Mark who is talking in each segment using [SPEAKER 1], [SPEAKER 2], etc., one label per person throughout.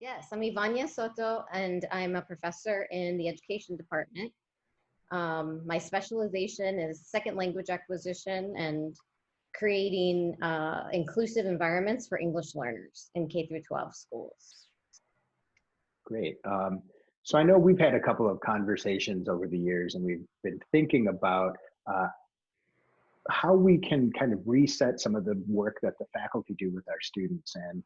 [SPEAKER 1] Yes, I'm Ivannia Soto, and I'm a professor in the education department. My specialization is second language acquisition and creating inclusive environments for English learners in K through 12 schools.
[SPEAKER 2] Great. So I know we've had a couple of conversations over the years, and we've been thinking about uh, how we can kind of reset some of the work that the faculty do with our students. And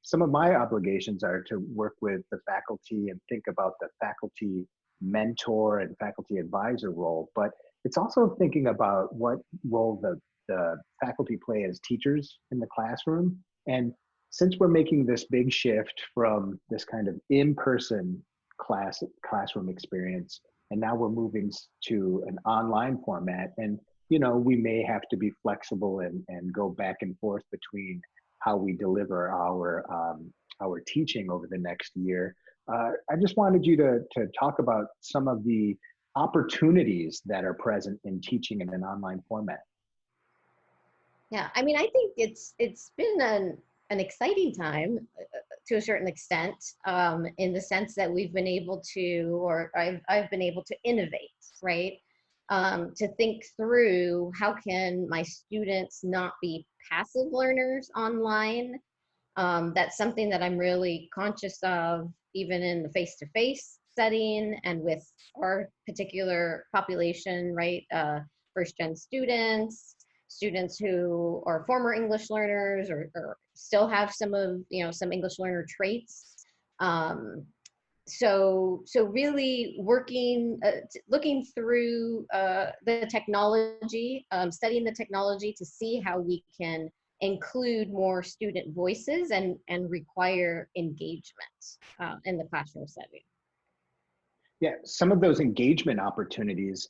[SPEAKER 2] some of my obligations are to work with the faculty and think about the faculty mentor and faculty advisor role. But it's also thinking about what role the faculty play as teachers in the classroom. And since we're making this big shift from this kind of in-person classroom experience, and now we're moving to an online format, and we may have to be flexible and go back and forth between how we deliver our teaching over the next year. I just wanted you to talk about some of the opportunities that are present in teaching in an online format.
[SPEAKER 1] Yeah, I mean, I think it's been an exciting time to a certain extent, in the sense that we've been able to, or I've been able to innovate, right? To think through how can my students not be passive learners online. That's something that I'm really conscious of, even in the face-to-face setting and with our particular population, right? First-gen students who are former English learners or still have some English learner traits. So really looking through the technology, studying the technology to see how we can include more student voices and require engagement in the classroom setting.
[SPEAKER 2] Yeah, some of those engagement opportunities.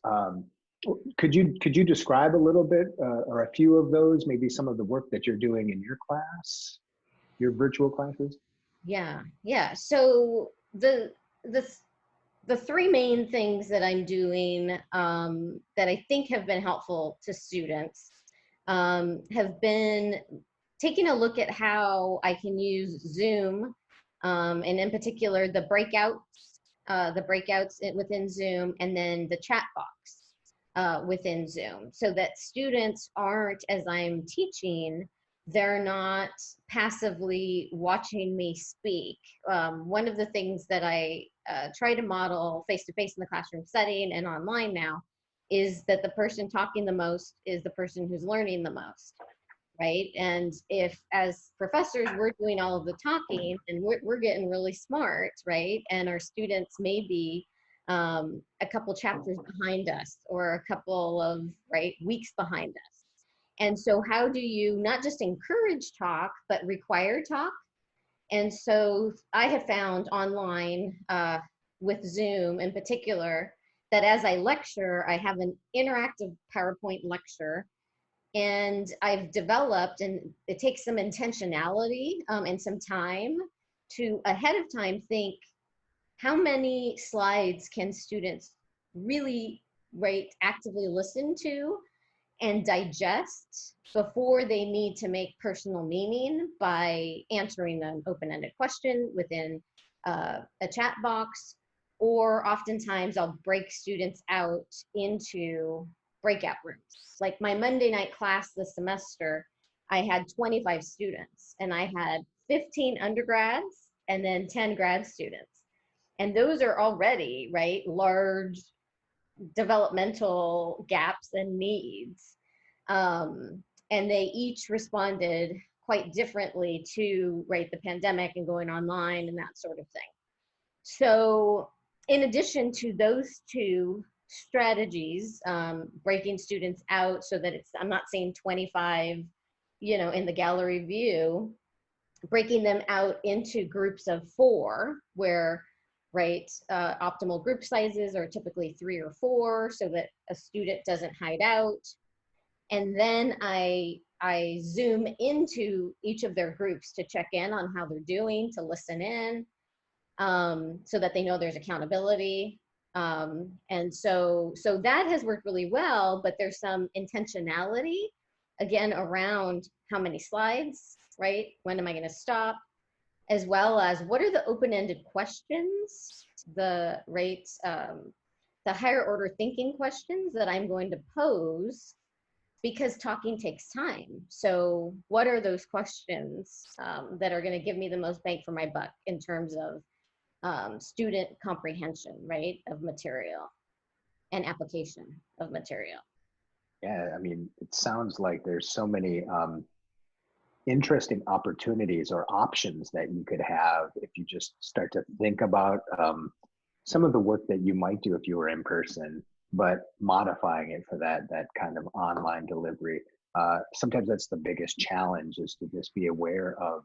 [SPEAKER 2] Could you describe a little bit or a few of those? Maybe some of the work that you're doing in your class, your virtual classes.
[SPEAKER 1] Yeah. So the three main things that I'm doing that I think have been helpful to students have been taking a look at how I can use Zoom, and in particular the breakouts within Zoom, and then the chat box within Zoom, so that students aren't, as I'm teaching, they're not passively watching me speak. One of the things that I try to model face-to-face in the classroom setting and online now is that the person talking the most is the person who's learning the most, right? And if, as professors, we're doing all of the talking and we're getting really smart, right? And our students may be a couple chapters behind us or a couple of weeks behind us. And so how do you not just encourage talk, but require talk? And so I have found online with Zoom in particular, that as I lecture, I have an interactive PowerPoint lecture, and I've developed, and it takes some intentionality and some time to ahead of time think, how many slides can students really actively listen to and digest before they need to make personal meaning by answering an open-ended question within a chat box. Or oftentimes I'll break students out into breakout rooms. Like my Monday night class this semester, I had 25 students and I had 15 undergrads and then 10 grad students. And those are already, large developmental gaps and needs. And they each responded quite differently to, the pandemic and going online and that sort of thing. So in addition to those two strategies, breaking students out so that I'm not seeing 25, in the gallery view, breaking them out into groups of 4 where optimal group sizes are typically 3 or 4 so that a student doesn't hide out. And then I Zoom into each of their groups to check in on how they're doing, to listen in, so that they know there's accountability. And so that has worked really well, but there's some intentionality, again, around how many slides, when am I going to stop? as well as what are the open-ended questions, the higher order thinking questions that I'm going to pose, because talking takes time. So what are those questions that are going to give me the most bang for my buck in terms of student comprehension, right, of material and application of material?
[SPEAKER 2] Yeah, I mean, it sounds like there's so many interesting opportunities or options that you could have if you just start to think about some of the work that you might do if you were in person, but modifying it for that kind of online delivery. Sometimes that's the biggest challenge, is to just be aware of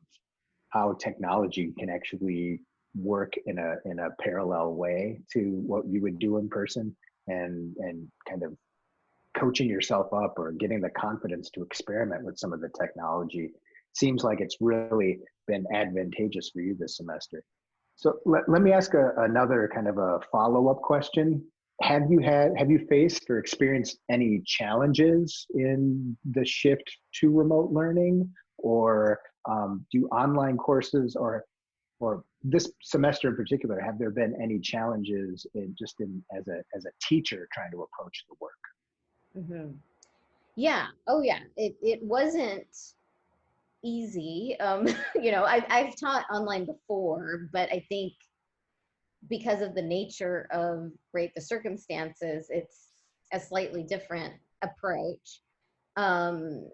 [SPEAKER 2] how technology can actually work in a parallel way to what you would do in person, and kind of coaching yourself up or getting the confidence to experiment with some of the technology seems like it's really been advantageous for you this semester. So let me ask another kind of a follow-up question. Have you faced or experienced any challenges in the shift to remote learning, or do online courses, or this semester in particular, have there been any challenges as a teacher trying to approach the work?
[SPEAKER 1] Mm-hmm. Yeah. Oh, yeah. It wasn't easy. I've taught online before, but I think because of the nature of, right, the circumstances, it's a slightly different approach. Um,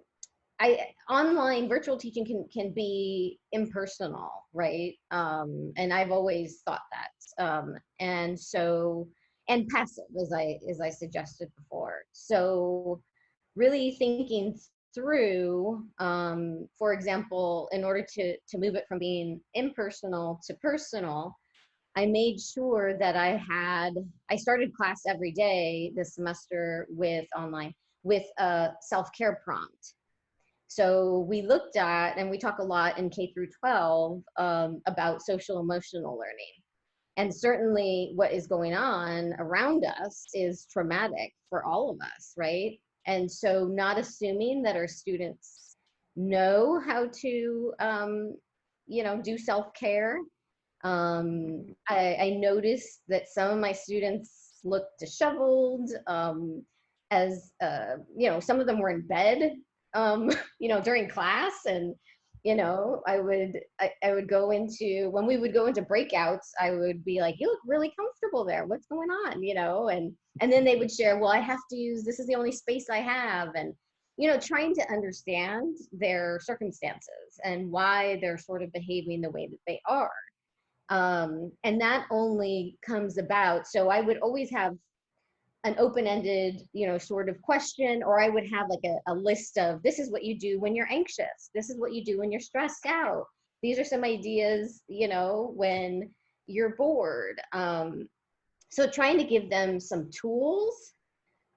[SPEAKER 1] Online virtual teaching can be impersonal, right? And I've always thought that, and passive, as I suggested before. So really thinking through, for example, in order to move it from being impersonal to personal, I made sure that I started class every day this semester with online, with a self-care prompt. So we looked at, and we talk a lot in K through 12 about social emotional learning. And certainly what is going on around us is traumatic for all of us, right? And so not assuming that our students know how to, do self-care. I noticed that some of my students looked disheveled, some of them were in bed, during class. And, I would go into, when we would go into breakouts, I would be like, you look really comfortable there. What's going on? And then they would share, well, I have to use, this is the only space I have. And, trying to understand their circumstances and why they're sort of behaving the way that they are. And that only comes about. So I would always have an open-ended, sort of question, or I would have like a list of, this is what you do when you're anxious. This is what you do when you're stressed out. These are some ideas, when you're bored. So trying to give them some tools,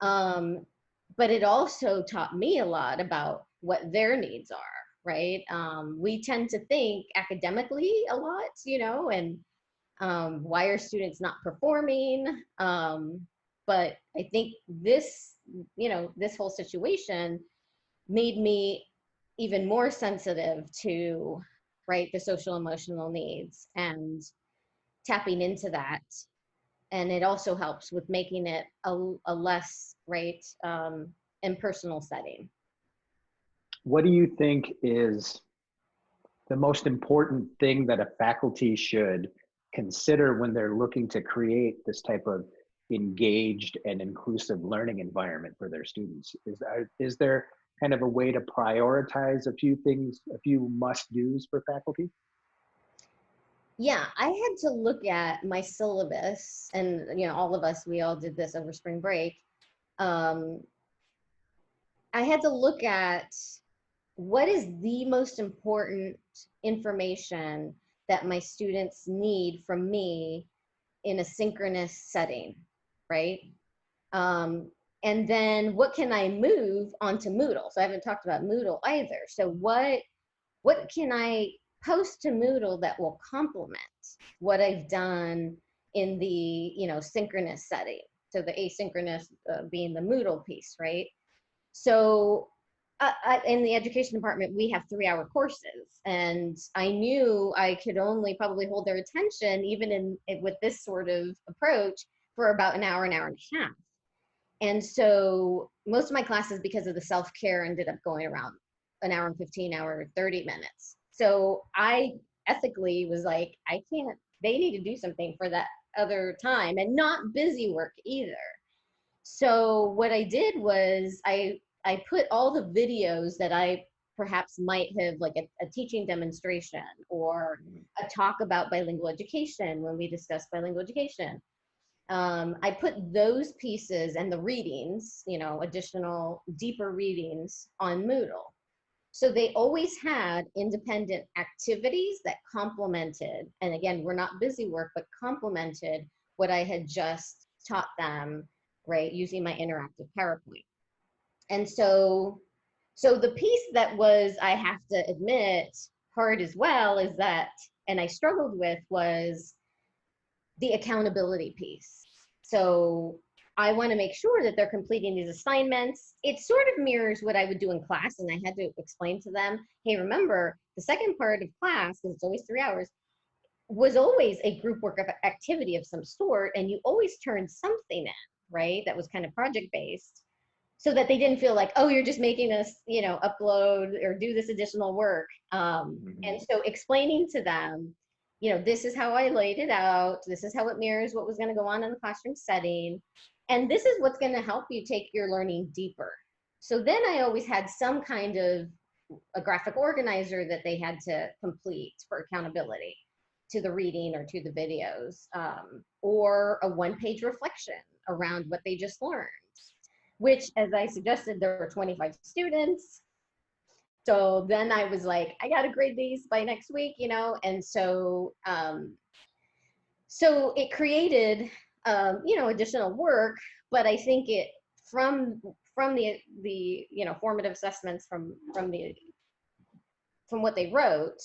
[SPEAKER 1] but it also taught me a lot about what their needs are, right? We tend to think academically a lot, and why are students not performing? But I think this whole situation made me even more sensitive to, right, the social emotional needs and tapping into that. And it also helps with making it a less, right, impersonal setting.
[SPEAKER 2] What do you think is the most important thing that a faculty should consider when they're looking to create this type of engaged and inclusive learning environment for their students? Is there kind of a way to prioritize a few things, a few must-dos for faculty?
[SPEAKER 1] Yeah, I had to look at my syllabus, and all of us, we all did this over spring break. I had to look at what is the most important information that my students need from me in a synchronous setting, right? And then what can I move onto Moodle? So I haven't talked about Moodle either. So what can I post to Moodle that will complement what I've done in the synchronous setting? So the asynchronous being the Moodle piece, right? So In the education department, we have 3-hour courses, and I knew I could only probably hold their attention, even with this sort of approach, for about an hour and a half. And so most of my classes, because of the self-care, ended up going around an hour and 15, hour, 30 minutes. So I ethically was like, I can't, they need to do something for that other time, and not busy work either. So what I did was I put all the videos that I perhaps might have, like a teaching demonstration or a talk about bilingual education when we discussed bilingual education. I put those pieces and the readings, additional deeper readings on Moodle. So they always had independent activities that complemented, and again, we're not busy work, but complemented what I had just taught them, right, using my interactive PowerPoint. And so the piece that was, I have to admit, hard as well is that, and I struggled with, was the accountability piece. So I want to make sure that they're completing these assignments. It sort of mirrors what I would do in class, and I had to explain to them, hey, remember, the second part of class, because it's always 3 hours, was always a group work of activity of some sort, and you always turned something in, right? That was kind of project based, so that they didn't feel like, oh, you're just making us, upload or do this additional work. And so explaining to them, this is how I laid it out. This is how it mirrors what was going to go on in the classroom setting. And this is what's going to help you take your learning deeper. So then I always had some kind of a graphic organizer that they had to complete for accountability to the reading or to the videos, or a one-page reflection around what they just learned, which, as I suggested, there were 25 students. So then I was like, I got to grade these by next week, and so so it created, additional work. But I think it, from the formative assessments from what they wrote,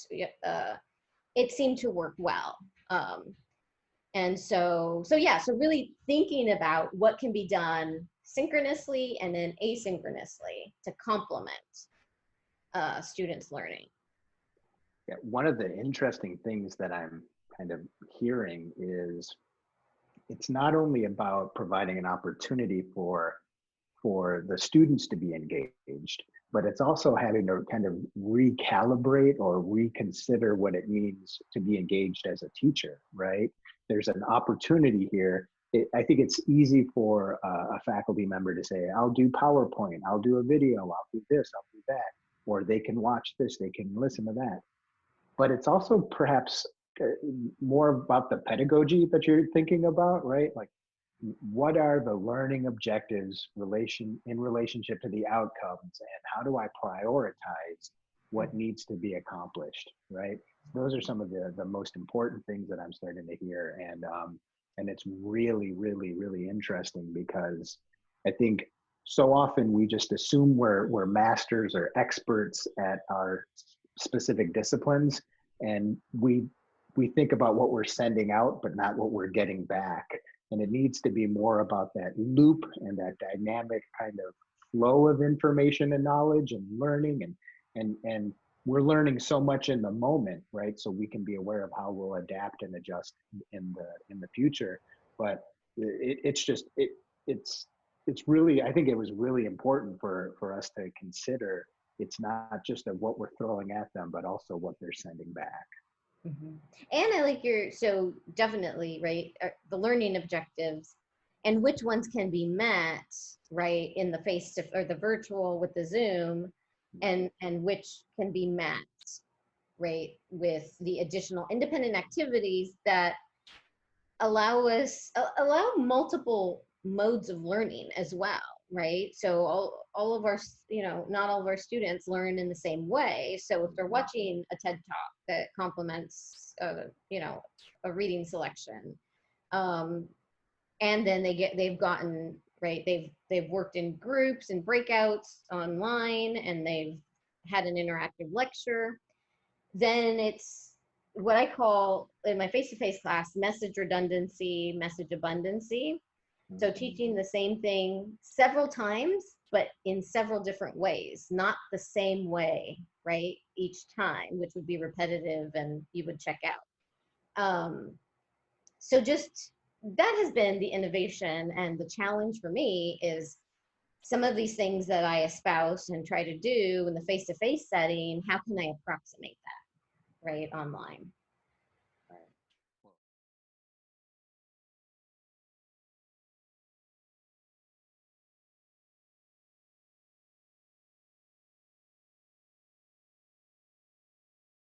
[SPEAKER 1] it seemed to work well. And so yeah, so really thinking about what can be done synchronously and then asynchronously to complement students' learning.
[SPEAKER 2] Yeah, one of the interesting things that I'm kind of hearing is it's not only about providing an opportunity for the students to be engaged, but it's also having to kind of recalibrate or reconsider what it means to be engaged as a teacher, right? There's an opportunity here. I think it's easy for a faculty member to say, I'll do PowerPoint, I'll do a video, I'll do this, I'll do that, or they can watch this, they can listen to that. But it's also perhaps more about the pedagogy that you're thinking about, right? Like, what are the learning objectives in relationship to the outcomes, and how do I prioritize what needs to be accomplished, right? Those are some of the most important things that I'm starting to hear, and it's really, really, really interesting, because I think so often we just assume we're masters or experts at our specific disciplines, and we think about what we're sending out, but not what we're getting back. And it needs to be more about that loop and that dynamic kind of flow of information and knowledge and learning, and we're learning so much in the moment, right? So we can be aware of how we'll adapt and adjust in the future. But it's really, I think it was really important for us to consider, it's not just of what we're throwing at them, but also what they're sending back.
[SPEAKER 1] Mm-hmm. And I like so definitely, right, the learning objectives and which ones can be met, right, in the face to, or the virtual with the Zoom, and which can be met, right, with the additional independent activities that allow multiple modes of learning as well, right? So all of our, not all of our students learn in the same way. So if they're watching a TED Talk that complements, a reading selection, and then they've gotten, right, they've worked in groups and breakouts online, and they've had an interactive lecture, then it's what I call in my face-to-face class, message redundancy, message abundancy. So teaching the same thing several times but in several different ways, not the same way, right? Each time, which would be repetitive and you would check out. So just that has been the innovation, and the challenge for me is some of these things that I espouse and try to do in the face-to-face setting, how can I approximate that, right, online?